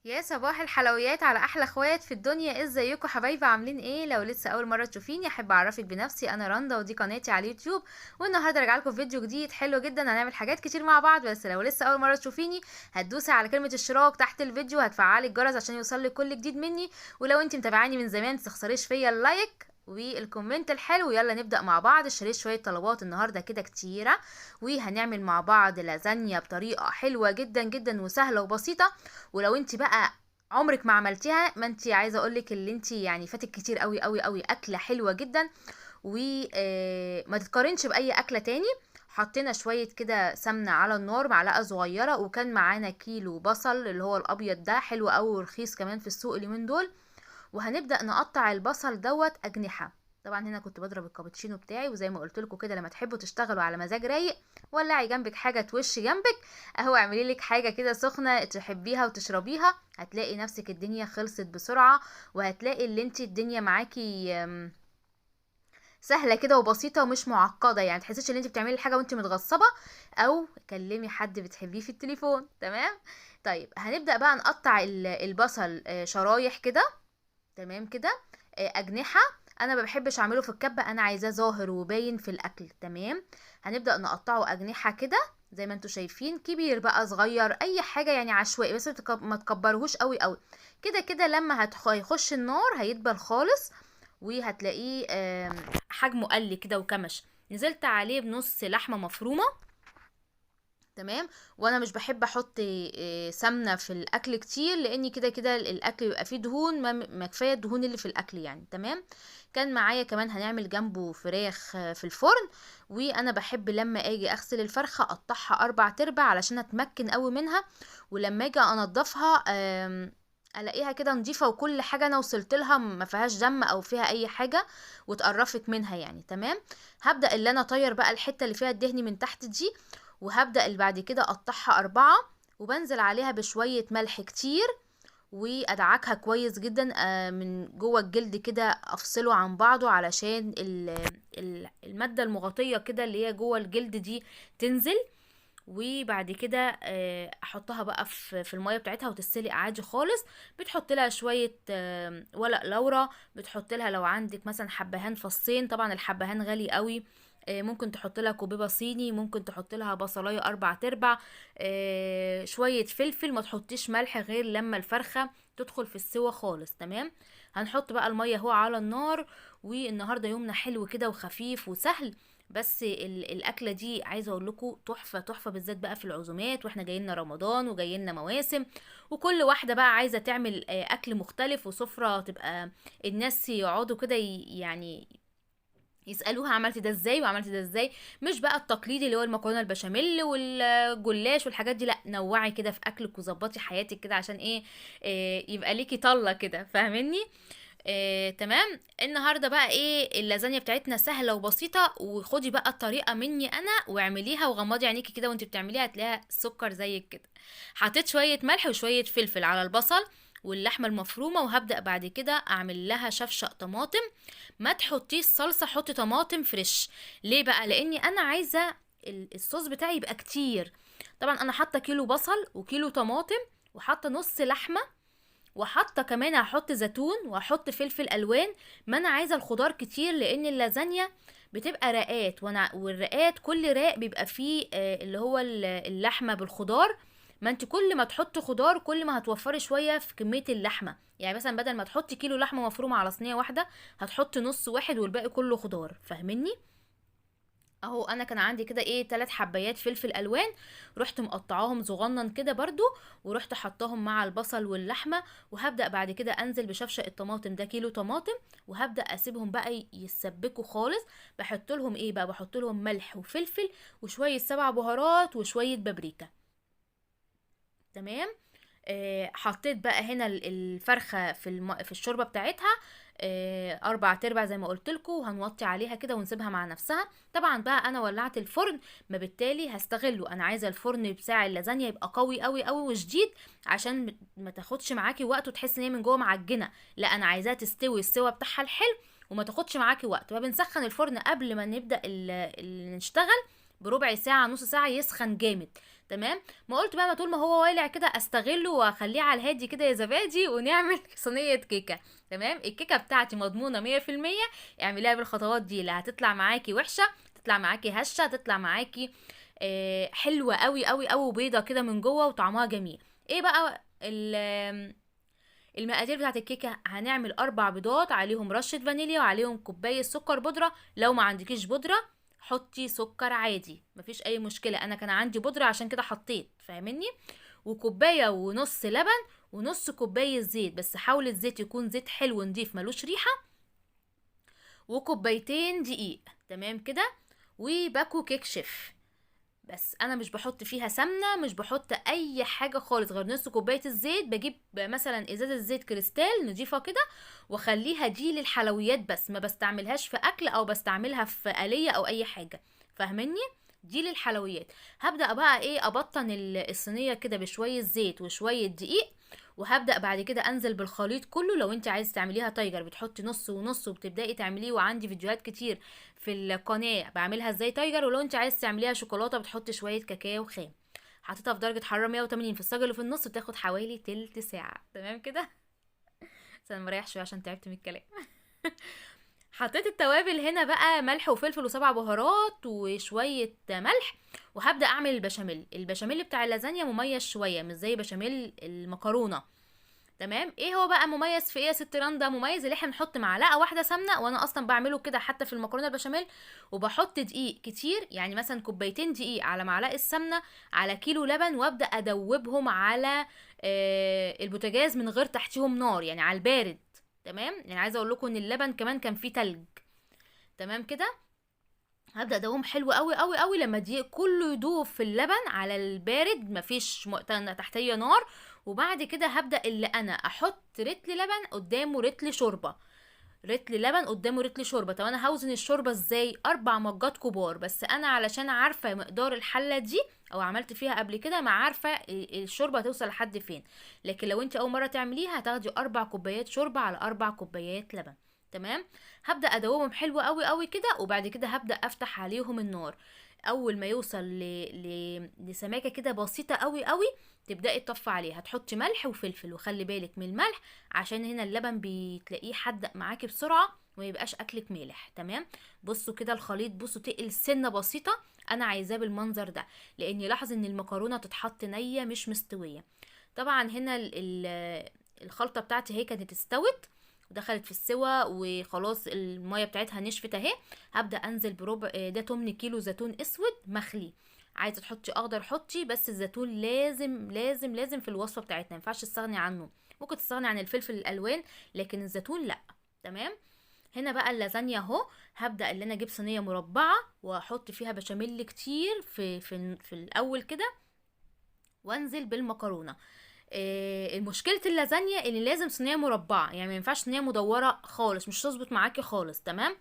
يا صباح الحلويات على احلى اخوات في الدنيا، ازيكم حبايبي؟ عاملين ايه؟ لو لسه اول مره تشوفيني احب اعرفك بنفسي، انا رندا ودي قناتي على اليوتيوب. والنهارده راجعه لكم فيديو جديد حلو جدا، هنعمل حاجات كتير مع بعض. بس لو لسه اول مره تشوفيني هتدوسي على كلمه اشتراك تحت الفيديو، هتفعلي الجرس عشان يوصلك كل جديد مني. ولو انت متابعاني من زمان متخسريش فيا اللايك والكومنت الحلو. يلا نبدأ مع بعض. اشتريت شوية طلبات النهاردة كده كتيرة، وهنعمل مع بعض لازانيا بطريقة حلوة جدا جدا وسهلة وبسيطة. ولو انت بقى عمرك ما عملتيها، ما انت عايزه اقولك اللي انت يعني فاتك كتير قوي قوي قوي، اكله حلوه جدا وما تتقارنش باي اكله تاني. حطينا شويه كده سمنه على النار، معلقه صغيره، وكان معانا كيلو بصل اللي هو الابيض ده، حلو قوي ورخيص كمان في السوق اليومين دول. وهنبدأ نقطع البصل دوت أجنحة. طبعا هنا كنت بضرب الكابتشينو بتاعي، وزي ما قلت لكم كده لما تحبوا تشتغلوا على مزاج رايق، ولعي جنبك حاجه توش جنبك، اهو اعملي لك حاجه كده سخنه تحبيها وتشربيها، هتلاقي نفسك الدنيا خلصت بسرعه. وهتلاقي اللي انت الدنيا معاكي سهله كده وبسيطه ومش معقده، يعني تحسيش ان انت بتعملي الحاجه وانت متغصبه او كلمي حد بتحبيه في التليفون. تمام. طيب هنبدأ بقى نقطع البصل شرايح كده. تمام كده. اجنحه. انا ما بحبش اعمله في الكبه، انا عايزاه ظاهر وباين في الاكل. تمام. هنبدا نقطعه اجنحه كده زي ما انتوا شايفين، كبير بقى صغير اي حاجه يعني عشوائي، بس ما تكبرهوش قوي قوي. كده كده لما هيخش النار هيدبل خالص، وهتلاقيه حجمه قل كده وكمش. نزلت عليه بنص لحمه مفرومه. تمام. وانا مش بحب احط سمنه في الاكل كتير، لاني كده كده الاكل بيبقى فيه دهون، ما كفايه الدهون اللي في الاكل يعني. تمام. كان معايا كمان هنعمل جنبه فراخ في الفرن. وانا بحب لما اجي اغسل الفرخه اقطعها 4 تربع علشان اتمكن قوي منها. ولما اجي انضفها الاقيها كده نضيفه، وكل حاجه انا وصلت لها ما فيهاش دم او فيها اي حاجه وتقرفك منها يعني. تمام. هبدا اللي انا اطير بقى الحته اللي فيها الدهن من تحت دي، وهبدأ اللي بعد كده اقطعها 4، وبنزل عليها بشوية ملح كتير، وادعكها كويس جدا من جوه الجلد كده، افصله عن بعضه علشان المادة المغطية كده اللي هي جوه الجلد دي تنزل. وبعد كده احطها بقى في الميه بتاعتها وتتسلق عادي خالص. بتحط لها شويه ورق لورا، بتحط لها لو عندك مثلا حبهان فصين، طبعا الحبهان غالي قوي. ممكن تحط لها كوبيبه صيني، ممكن تحط لها بصلايه 4 تربع، شويه فلفل. ما تحطيش ملح غير لما الفرخه تدخل في السوا خالص. تمام. هنحط بقى الميه هو على النار. والنهارده يومنا حلو كده وخفيف وسهل. بس الاكله دي عايزه اقول لكم تحفه تحفه، بالذات بقى في العزومات، واحنا جايين رمضان وجايين مواسم، وكل واحده بقى عايزه تعمل اكل مختلف وسفره تبقى الناس يقعدوا كده يعني يسالوها عملتي ده ازاي وعملتي ده ازاي. مش بقى التقليدي اللي هو المكرونه البشاميل والجلاش والحاجات دي، لا نوعي كده في اكلك وظبطي حياتك كده عشان ايه؟ يبقى ليكي طله كده، فاهمني؟ تمام. النهارده بقى ايه؟ اللازانيا بتاعتنا سهله وبسيطه، وخدي بقى الطريقه مني انا واعمليها وغمضي عينيكي كده وانت بتعمليها هتلاقيها سكر زيك كده. حطيت شويه ملح وشويه فلفل على البصل واللحمه المفرومه، وهبدا بعد كده اعمل لها شفشق طماطم. ما تحطيش صلصه، حطي طماطم فريش. ليه بقى؟ لاني انا عايزه الصوص بتاعي يبقى كتير. طبعا انا حاطه كيلو بصل وكيلو طماطم، وحاطه نص لحمه، وحاطه كمان هحط زيتون وهحط فلفل الوان. ما انا عايزه الخضار كتير لان اللازانيا بتبقى رقات، والرقات كل راق بيبقى فيه اللي هو اللحمه بالخضار. ما انت كل ما تحطي خضار كل ما هتوفري شويه في كميه اللحمه، يعني مثلا بدل ما تحطي كيلو لحمه مفرومه على صينيه واحده هتحطي نص واحد والباقي كله خضار، فاهمني؟ اهو انا كان عندي كده ايه 3 حبايات فلفل الوان، رحت مقطعاهم صغنن كده برضو، ورحت حطاهم مع البصل واللحمه. وهبدا بعد كده انزل بشفشق الطماطم، ده كيلو طماطم، وهبدا اسيبهم بقى يتسبكوا خالص. بحط لهم ايه بقى؟ بحط لهم ملح وفلفل وشويه 7 بهارات وشويه بابريكا. تمام. حطيت بقى هنا الفرخة في الشوربة بتاعتها 4 تربع زي ما قلتلكوا، وهنوطي عليها كده ونسيبها مع نفسها. طبعا بقى انا ولعت الفرن، ما بالتالي هستغله. انا عايزة الفرن بتاع اللازانيا يبقى قوي قوي قوي وشديد، عشان ما تاخدش معاكي وقت وتحسي ان هي من جوه معجنة. لا، انا عايزاها تستوي السوا بتاعها الحلو وما تاخدش معاكي وقت. فبنسخن الفرن قبل ما نبدأ نشتغل بربع ساعه نص ساعه يسخن جامد. تمام. ما قلت بقى ما طول ما هو والع كده استغله واخليه على الهادي كده يا زبادي ونعمل صينيه كيكه. تمام. الكيكه بتاعتي مضمونه 100%. اعمليها بالخطوات دي، لا هتطلع معاكي وحشه، تطلع معاكي هشه، تطلع معاكي حلوه قوي قوي قوي وبيضه كده من جوه وطعمها جميل. ايه بقى المقادير بتاعت الكيكه؟ هنعمل 4 بيضات عليهم رشه فانيليا وعليهم كوبايه سكر بودره. لو ما عندكيش بودره حطي سكر عادي، مفيش اي مشكله، انا كان عندي بودره عشان كده حطيت، فاهمني. وكوبايه ونص لبن ونص كوبايه زيت، بس حاول الزيت يكون زيت حلو نضيف ملوش ريحه، وكوبايتين دقيق. تمام كده. وباكو كيك شيف، بس انا مش بحط فيها سمنه، مش بحط اي حاجه خالص غير نص كوبايه الزيت. بجيب مثلا ازازه زيت كريستال نضيفه كده واخليها دي للحلويات بس، ما بستعملهاش في اكل او بستعملها في آلية او اي حاجه، فاهمني. دي للحلويات. هبدا بقى ايه، ابطن الصينيه كده بشويه زيت وشويه دقيق، وهبدا بعد كده انزل بالخليط كله. لو انت عايز تعمليها تايجر بتحطي نص ونص وبتبداي تعمليه، وعندي فيديوهات كتير في القناه بعملها ازاي تايجر. ولو انت عايز تعمليها شوكولاته بتحطي شويه كاكاو خام. حطيتها في درجه حراره 180 في الصاجه اللي في النص، بتاخد حوالي تلت ساعه. تمام كده. بس انا مريح شويه عشان تعبت من الكلام. حطيت التوابل هنا بقى، ملح وفلفل و7 بهارات وشويه ملح. وهبدا اعمل البشاميل. البشاميل بتاع اللازانيا مميز شويه، مش زي بشاميل المكرونه. تمام. ايه هو بقى مميز في ايه يا ست رندا؟ مميز اللي احنا نحط معلقه واحده سمنه، وانا اصلا بعمله كده حتى في المكرونه البشاميل. وبحط دقيق كتير، يعني مثلا كوبايتين دقيق على معلقه سمنه على كيلو لبن، وابدا ادوبهم على البوتاجاز من غير تحتيهم نار، يعني على البارد. تمام. يعني عايزه اقول لكم ان اللبن كمان كان فيه تلج. تمام كده. هبدا ادوبهم حلو قوي قوي قوي لما الدقيق كله يدوب في اللبن على البارد، مفيش تحتيه نار. وبعد كده هبدا اللي انا احط رتل لبن قدامه رتل شوربه، رتل لبن قدامه رتل شوربه. طب انا هوزن الشوربه ازاي؟ 4 مجات كبار، بس انا علشان عارفه مقدار الحله دي او عملت فيها قبل كده، ما عارفه الشوربه هتوصل لحد فين. لكن لو انت اول مره تعمليها هتاخدي 4 كوبايات شوربه على 4 كوبايات لبن. تمام. هبدا ادوبهم حلو قوي قوي كده، وبعد كده هبدا افتح عليهم النار. اول ما يوصل لسماكه كده بسيطه قوي قوي، تبداي تطفي عليه. هتحطي ملح وفلفل، وخلي بالك من الملح عشان هنا اللبن بتلاقيه حدق معاكي بسرعه وما يبقاش اكلك مالح. تمام. بصوا كده الخليط، بصوا تقل سنه بسيطه، انا عايزاه بالمنظر ده، لاني لاحظ ان المكرونه تتحط نيه مش مستويه. طبعا هنا الخلطه بتاعتي هي كانت استوت ودخلت في السوا وخلاص، الميه بتاعتها نشفت اهي. هبدا انزل بربع ده 8 كيلو زيتون اسود مخلي. عايزه تحطي اخضر حطي، بس الزيتون لازم لازم لازم في الوصفه بتاعتنا، ما ينفعش تستغني عنه. ممكن تستغني عن الفلفل الالوان لكن الزيتون لا. تمام. هنا بقى اللازانيا اهو. هبدا اللي انا اجيب صينيه مربعه واحط فيها بشاميل كتير في الاول كده، وانزل بالمكرونه. المشكلة اللازانيا ان لازم صينية مربعة، يعني ما ينفعش صينية مدورة خالص، مش تظبط معاكي خالص. تمام.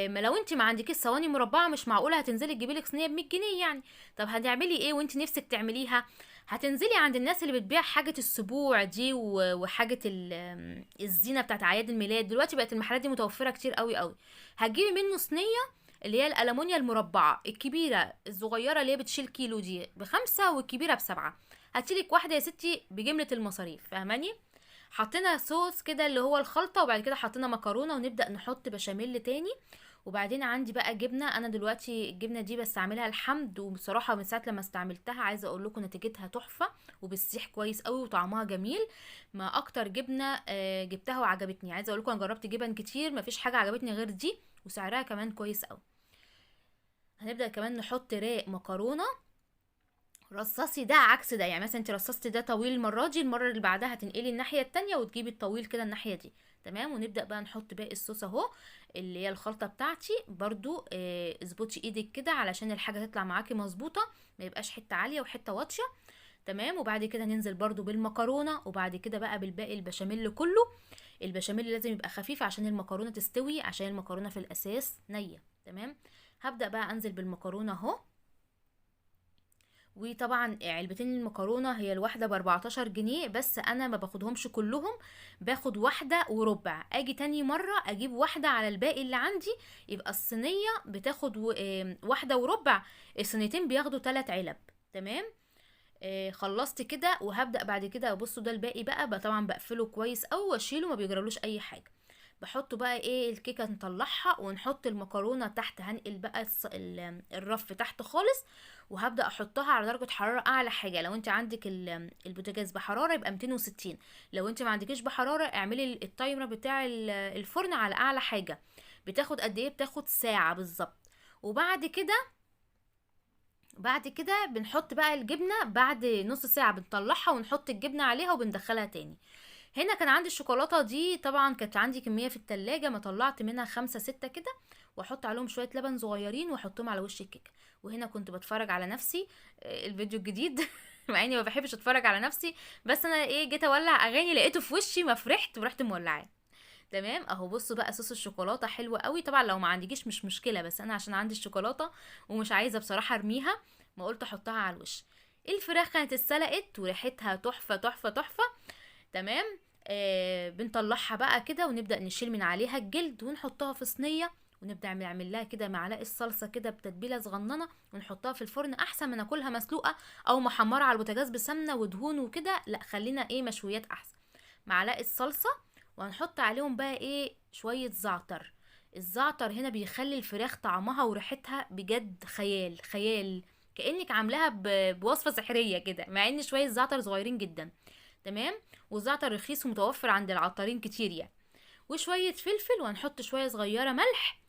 ما لو انت ما عندكيش صواني مربعة مش معقولة هتنزلي تجيبي لك صينية ب100 جنيه يعني. طب هتعملي ايه وانت نفسك تعمليها؟ هتنزلي عند الناس اللي بتبيع حاجة السبوع دي وحاجة الزينة بتاعت اعياد الميلاد. دلوقتي بقت المحلات دي متوفرة كتير قوي قوي. هتجيبي منه صينية اللي هي الألمونيا المربعة الكبيرة، الصغيرة اللي هي بتشيل كيلو دي ب5 والكبيرة ب7. هاتيلك واحدة يا ستي بجملة المصاريف، فاهماني. حطينا صوص كده اللي هو الخلطة، وبعد كده حطينا مكرونة، ونبدأ نحط بشاميل تاني. وبعدين عندي بقى جبنة. انا دلوقتي الجبنة دي بستعملها الحمد، وبصراحة من ساعة لما استعملتها عايزة اقول لكم نتيجتها تحفة وبتسيح كويس قوي وطعمها جميل. ما اكتر جبنة جبتها وعجبتني. عايزة اقول لكم انا جربت جبن كتير مفيش حاجة عجبتني غير دي، وسعرها كمان كويس قوي. هنبدأ كمان نحط راق مكرونة. رصصي ده عكس ده، يعني مثلا انت رصصتي ده طويل المره دي، المره اللي بعدها هتنقلي الناحيه التانية وتجيبي الطويل كده الناحيه دي. تمام. ونبدا بقى نحط باقي الصوص اهو، اللي هي الخلطه بتاعتي. برضو اظبطي ايدك كده علشان الحاجه تطلع معاكي مظبوطه، ما يبقاش حته عاليه وحته واطيه. تمام. وبعد كده ننزل برضو بالمكرونه، وبعد كده بقى بالباقي البشاميل كله. البشاميل لازم يبقى خفيف عشان المكرونه تستوي، عشان المكرونه في الاساس نيه. تمام. هبدا بقى انزل بالمكرونه اهو، وطبعا علبتين المكرونه هي الواحده ب14 جنيه، بس انا ما باخدهمش كلهم، باخد واحده وربع، اجي تاني مره اجيب واحده على الباقي اللي عندي، يبقى الصينيه بتاخد واحده وربع، الصينيتين بياخدوا 3 علب. تمام. خلصت كده وهبدأ بعد كده. بصوا ده الباقي بقى طبعا بقفله كويس أوي واشيله، ما بيجرالوش اي حاجة. بحطه بقى ايه الكيكة نطلعها ونحط المكرونة تحت، هنقل بقى الرف تحت خالص، وهبدأ احطها على درجة حرارة اعلى حاجة. لو انت عندك البوتاجاز بحرارة يبقى 260، لو انت ما عندكيش بحرارة اعملي التايمر بتاع الفرن على اعلى حاجة. بتاخد قد ايه؟ بتاخد ساعة بالظبط. وبعد كده بنحط بقى الجبنة، بعد نص ساعة بنطلعها ونحط الجبنة عليها وبندخلها تاني. هنا كان عندي الشوكولاتة دي، طبعا كانت عندي كمية في التلاجة، ما طلعت منها 5 6 كده، واحط عليهم شوية لبن صغيرين واحطهم على وش الكيكة. وهنا كنت بتفرج على نفسي الفيديو الجديد مع اني ما بحبش اتفرج على نفسي، بس انا ايه جيت اولع اغاني لقيته في وشي، ما فرحت ورحت مولعاه. تمام اهو. بصوا بقى صوص الشوكولاته حلوه قوي. طبعا لو ما عندكيش مش مشكله، بس انا عشان عندي الشوكولاته ومش عايزه بصراحه ارميها، ما قلت احطها على الوش. الفراخ كانت اتسلقت وريحتها تحفه تحفه تحفه. تمام. بنطلعها بقى كده ونبدا نشيل من عليها الجلد ونحطها في صينيه، ونبدا نعمل لها كده معلقه صلصه كده بتتبيله صغننه، ونحطها في الفرن احسن من ناكلها مسلوقه او محمره على البوتاجاز بسمنه ودهون وكده. لا خلينا ايه مشويات احسن. معلقه صلصه، وهنحط عليهم بقى ايه شوية زعتر. الزعتر هنا بيخلي الفراخ طعمها وريحتها بجد خيال خيال، كأنك عاملاها بوصفة سحرية كده، مع ان شوية زعتر صغيرين جدا. تمام. والزعتر رخيص ومتوفر عند العطارين كتير يعني. وشوية فلفل، وهنحط شوية صغيرة ملح،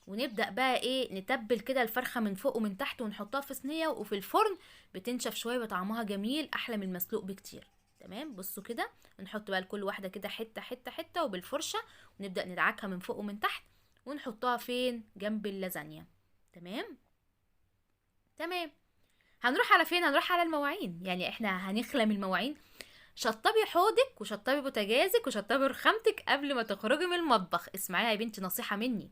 ونبدأ بقى ايه نتبل كده الفرخة من فوق ومن تحت، ونحطها في صينية وفي الفرن بتنشف شوية، بطعمها جميل احلى من المسلوق بكتير. تمام. بصوا كده، نحط بقى لكل واحدة كده حتة حتة حتة وبالفرشة، ونبدأ ندعكها من فوق ومن تحت، ونحطها فين؟ جنب اللازانيا. تمام. تمام. هنروح على فين؟ هنروح على المواعين، يعني احنا هنخلم المواعين. شطبي حوضك وشطبي بوتاجازك وشطبي رخامتك قبل ما تخرجي من المطبخ. اسمعيها يا بنتي نصيحة مني،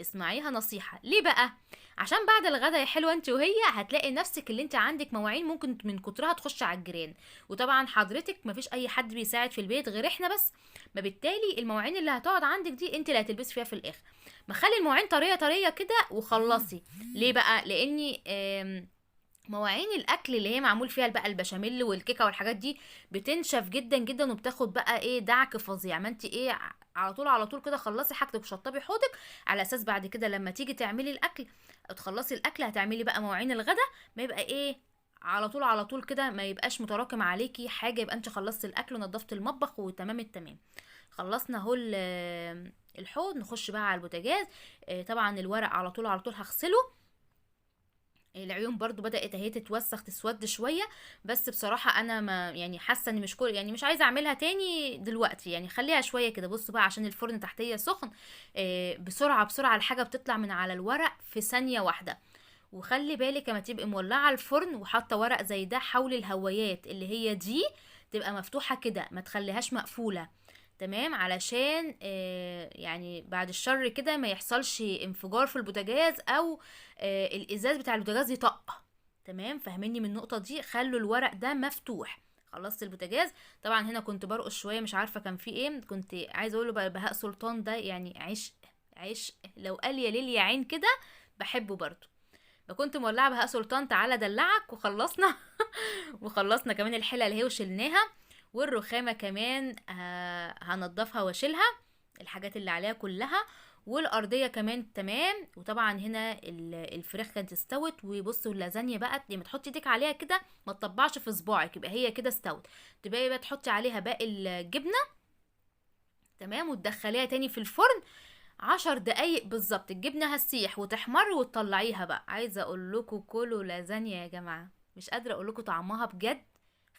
اسمعيها نصيحة. ليه بقى؟ عشان بعد الغدا يا حلوة انت وهي هتلاقي نفسك اللي انت عندك مواعين ممكن من كترها تخش على الجيران، وطبعا حضرتك مفيش اي حد بيساعد في البيت غير احنا بس، ما بالتالي المواعين اللي هتقعد عندك دي انت اللي هتلبسي فيها في الاخر. ما خلي المواعين طرية طرية كده وخلصي. ليه بقى؟ لاني مواعين الاكل اللي هي معمول فيها بقى البشاميل والكيكه والحاجات دي بتنشف جدا جدا، وبتاخد بقى ايه دعك فظيع. ما انت ايه على طول على طول كده خلصي حاجتك وشطبي حوضك، على اساس بعد كده لما تيجي تعملي الاكل او تخلصي الاكل هتعملي بقى مواعين الغدا، ما يبقى ايه على طول على طول كده، ما يبقاش متراكم عليكي حاجه، يبقى انت خلصتي الاكل ونضفتي المطبخ وتمام التمام. خلصنا اهو الحوض، نخش بقى على البوتاجاز. طبعا الورق على طول على طول هغسله. العيون برضو بدأت اهي تتوسخ تسود شوية، بس بصراحة انا ما يعني حاسة اني مش كل يعني مش عايزة اعملها تاني دلوقتي، يعني خليها شوية كده. بصوا بقى عشان الفرن تحتية سخن، بسرعة بسرعة الحاجة بتطلع من على الورق في ثانية واحدة. وخلي بالك لما تبقي مولعة الفرن وحاطة ورق زي ده، حول الهوايات اللي هي دي تبقى مفتوحة كده، ما تخليهاش مقفولة. تمام. علشان يعني بعد الشر كده ما يحصلش انفجار في البوتاجاز، او الازاز بتاع البوتاجاز يطق. تمام. فاهميني من النقطة دي؟ خلوا الورق ده مفتوح. خلصت البوتاجاز. طبعا هنا كنت برقص شوية، مش عارفة كان في ايه، كنت عايزة اقوله بهاء سلطان ده يعني عيش عيش، لو قال يا ليل يا عين كده بحبه برضو. فكنت مولعة بهاء سلطان تعالى دلعك، وخلصنا وخلصنا كمان الحلة اللي هي وشلناها، والرخامة كمان هنضفها واشيلها الحاجات اللي عليها كلها، والارضيه كمان تمام. وطبعا هنا الفراخ كانت استوت. وبصوا اللازانيا بقى لما تحطي ايدك عليها كده ما تطبعش في صباعك، يبقى هي كده استوت. تبقى بقى تحطي عليها باقي الجبنه. تمام. وتدخليها تاني في الفرن 10 دقايق بالظبط، الجبنه هتسيح وتحمر وتطلعيها بقى. عايزه اقول لكم كلوا لازانيا يا جماعه، مش قادره اقول لكم طعمها بجد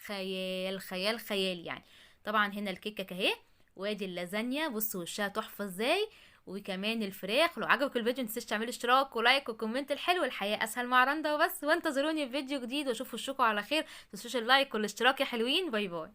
خيال خيال خيال يعني. طبعا هنا الكيكه اهي، وادي اللازانيا بصوا وشها تحفه ازاي، وكمان الفراخ. لو عجبك الفيديو متنسيش تعملي اشتراك ولايك وكومنت الحلو. الحياه اسهل مع رندا وبس، وانتظروني في فيديو جديد واشوف وشكم على خير. متنسوش اللايك والاشتراك يا حلوين. باي باي.